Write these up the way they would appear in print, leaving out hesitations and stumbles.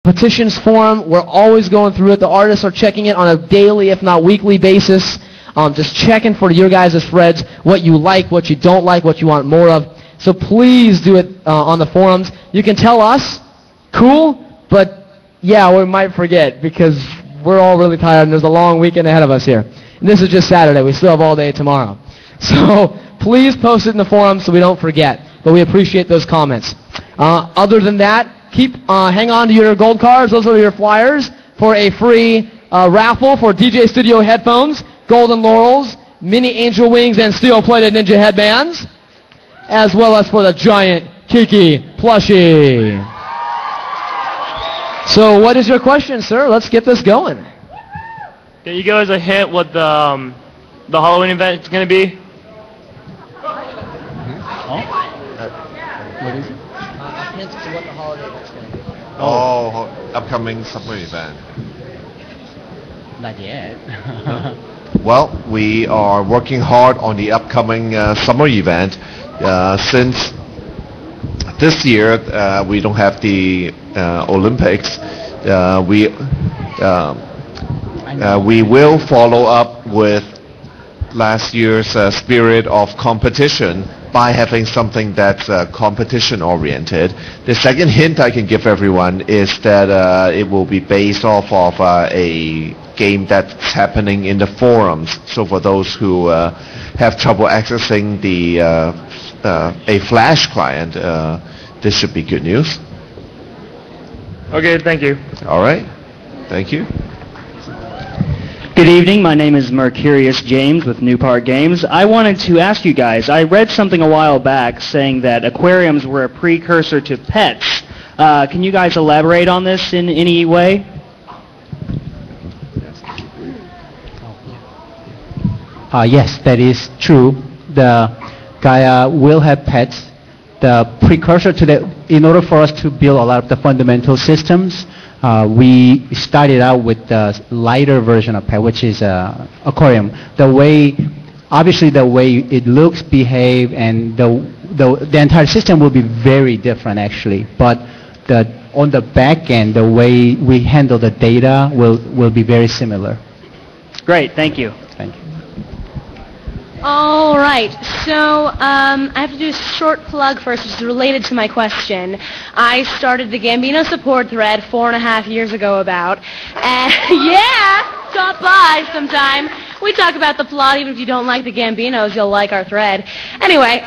petitions forum. We're always going through it. The artists are checking it on a daily, if not weekly basis. Just checking for your guys' threads, what you like, what you don't like, what you want more of. So please do it on the forums. You can tell us, cool, but yeah, we might forget because we're all really tired and there's a long weekend ahead of us here. And this is just Saturday. We still have all day tomorrow. So please post it in the forum so we don't forget. But we appreciate those comments. Other than that, hang on to your gold cards. Those are your flyers for a free raffle for DJ Studio headphones, Golden Laurels, Mini Angel Wings, and steel-plated Ninja headbands, as well as for the giant Kiki plushie. So what is your question, sir? Let's get this going. Can you give us a hint what the Halloween event is going to be? What is it? Hint to what the holiday event's going to be. Upcoming summer event. Not yet. Well, we are working hard on the upcoming summer event. Since this year we don't have the Olympics, we will follow up with last year's spirit of competition by having something that's competition-oriented. The second hint I can give everyone is that it will be based off of a game that's happening in the forums. So for those who have trouble accessing a Flash client, this should be good news. Okay, thank you. All right, thank you. Good evening, my name is Mercurius James with New Park Games. I wanted to ask you guys, I read something a while back saying that aquariums were a precursor to pets. Can you guys elaborate on this in any way? Yes, that is true. The Gaia will have pets. The precursor to that, in order for us to build a lot of the fundamental systems, we started out with the lighter version of pet, which is aquarium. Obviously the way it looks, behave, and the entire system will be very different actually. But on the back end, the way we handle the data will be very similar. Great, thank you. Thank you. All right, so I have to do a short plug first, which is related to my question. I started the Gambino Support thread 4.5 years ago about, and yeah, stop by sometime. We talk about the plot. Even if you don't like the Gambinos, you'll like our thread. Anyway,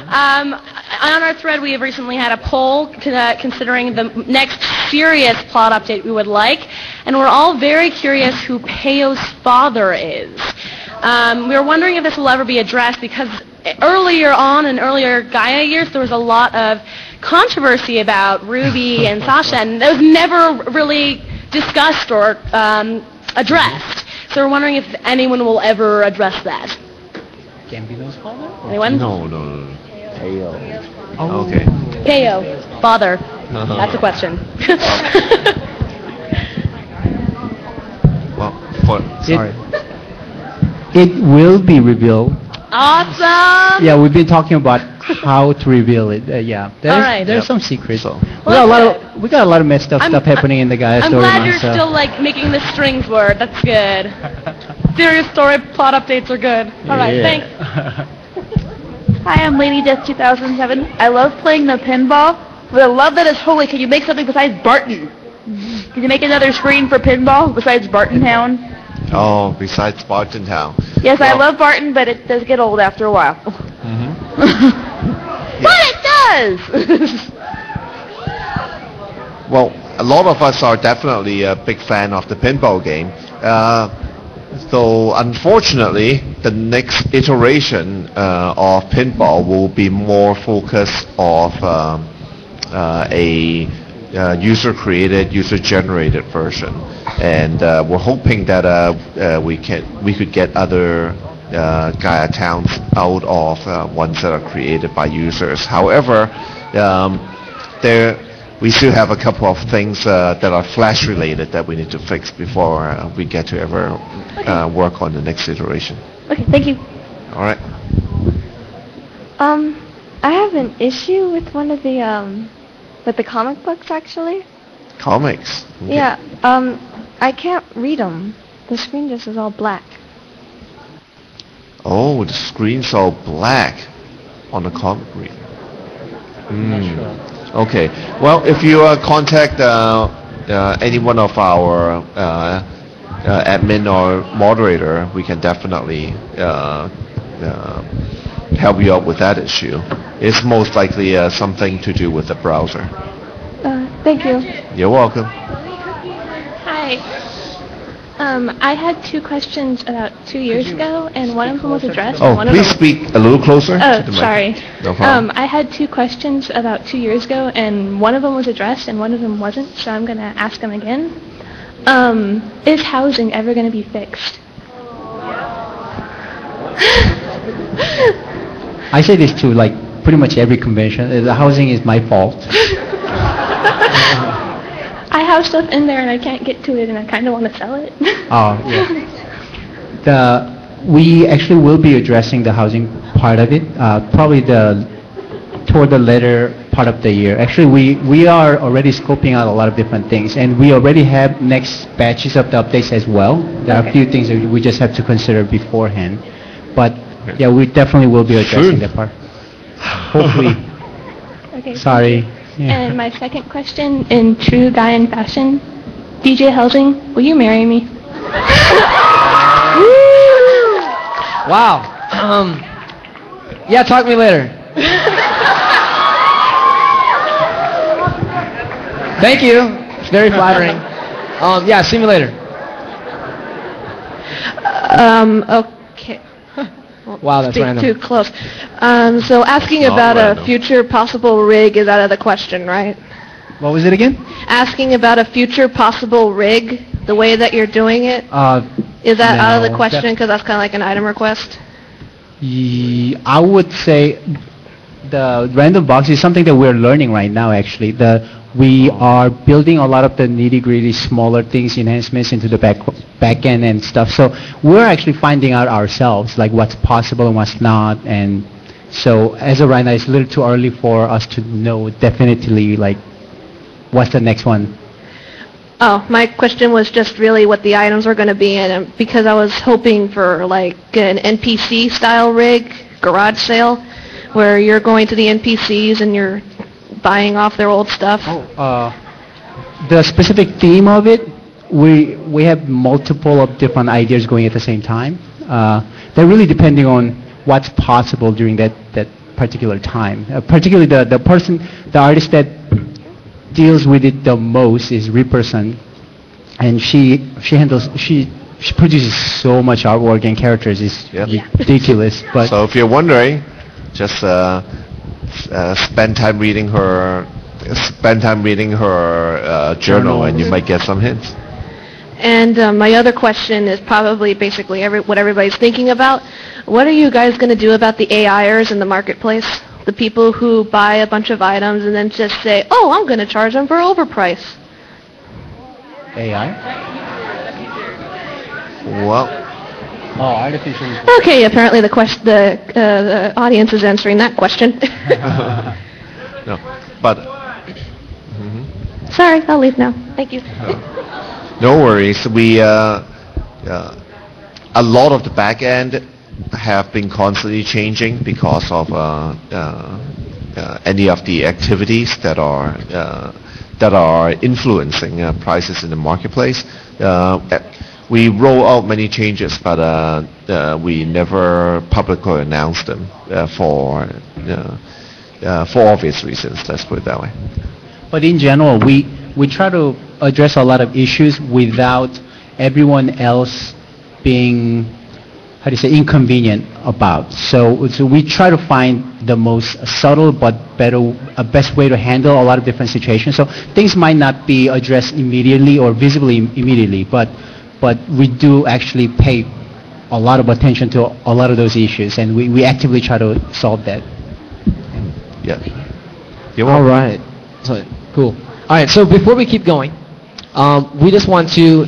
on our thread, we have recently had a poll considering the next serious plot update we would like, and we're all very curious who Peyo's father is. We were wondering if this will ever be addressed because earlier on in earlier Gaia years there was a lot of controversy about Ruby and Sasha, and that was never really discussed or addressed. So we're wondering if anyone will ever address that. Gambino's father? Anyone? No. Peyo. Oh. Okay. Peyo, father. That's a question. Well, Sorry. It will be revealed. Awesome! Yeah, we've been talking about how to reveal it. Yeah, there's some secrets. So. We got a lot of messed up stuff happening in the Gaia story. I'm glad you're still like making the strings work. That's good. Serious story plot updates are good. All right, thanks. Hi, I'm Lady Death 2007. I love playing the pinball, but I love that it's holy. Can you make something besides Barton? Can you make another screen for pinball besides Barton Town? Oh, besides Barton Town. Yes, I love Barton, but it does get old after a while. But it does! Well, a lot of us are definitely a big fan of the pinball game. So unfortunately, the next iteration of pinball will be more focused of a user-created, user-generated version, and we're hoping that we could get other Gaia towns out of ones that are created by users. However, we still have a couple of things that are Flash-related that we need to fix before we get to ever work on the next iteration. Okay, thank you. All right. I have an issue with one of the comic books actually. Comics. Okay. Yeah, I can't read them. The screen just is all black. Oh, the screen's all black on the comic reader. Okay. Well, if you contact any one of our admin or moderator, we can definitely help you out with that issue. It's most likely something to do with the browser. Thank you. You're welcome. Hi. I had two questions about 2 years ago, and one of them was addressed. Oh, and one please of them... speak a little closer. Oh, to the sorry. mic. No problem. I had two questions about 2 years ago, and one of them was addressed, and one of them wasn't, so I'm going to ask them again. Is housing ever going to be fixed? I say this to like pretty much every convention. The housing is my fault. I have stuff in there, and I can't get to it, and I kind of want to sell it. Oh, yeah. We actually will be addressing the housing part of it, probably toward the later part of the year. Actually, we are already scoping out a lot of different things, and we already have next batches of the updates as well. There are a few things that we just have to consider beforehand. But yeah, we definitely will be addressing that part. Hopefully. Okay. Sorry. Yeah. And my second question, in true Gaian fashion, DJ Helsing, will you marry me? Wow. Yeah, talk to me later. Thank you. It's very flattering. Yeah, see me later. Okay. Wow, that's Speak random. too close. So asking Not about random. a future possible rig is out of the question, right? What was it again? Asking about a future possible rig, the way that you're doing it, is that out of the No, question because that's kind of like an item request? I would say the random box is something that we're learning right now, actually. We are building a lot of the nitty-gritty, smaller things, enhancements into the back end and stuff. So we're actually finding out ourselves, like what's possible and what's not. And so as of right now, it's a little too early for us to know definitely, like, what's the next one. Oh, my question was just really what the items were going to be in, and because I was hoping for like an NPC style rig, garage sale, where you're going to the NPCs and you're buying off their old stuff. The specific theme of it, we have multiple of different ideas going at the same time. They're really depending on what's possible during that particular time. Particularly the artist that deals with it the most is Ripperson, and she produces so much artwork and characters. It's ridiculous. But So if you're wondering, just spend time reading her journal, and you might get some hints. And my other question is probably basically what everybody's thinking about. What are you guys going to do about the AIers in the marketplace? The people who buy a bunch of items and then just say, oh, I'm going to charge them for overprice. AI? Well, artificial. Okay, apparently the audience is answering that question. no, but Sorry, I'll leave now. Thank you. no worries. We a lot of the back end have been constantly changing because of any of the activities that are influencing prices in the marketplace. We roll out many changes, but we never publicly announce them for obvious reasons. Let's put it that way. But in general, we try to address a lot of issues without everyone else being, how do you say, inconvenient about. So we try to find the most subtle but best way to handle a lot of different situations. So things might not be addressed immediately or visibly immediately, but we do actually pay a lot of attention to a lot of those issues, and we actively try to solve that. Yeah. All right. So, cool. All right, so before we keep going, we just want to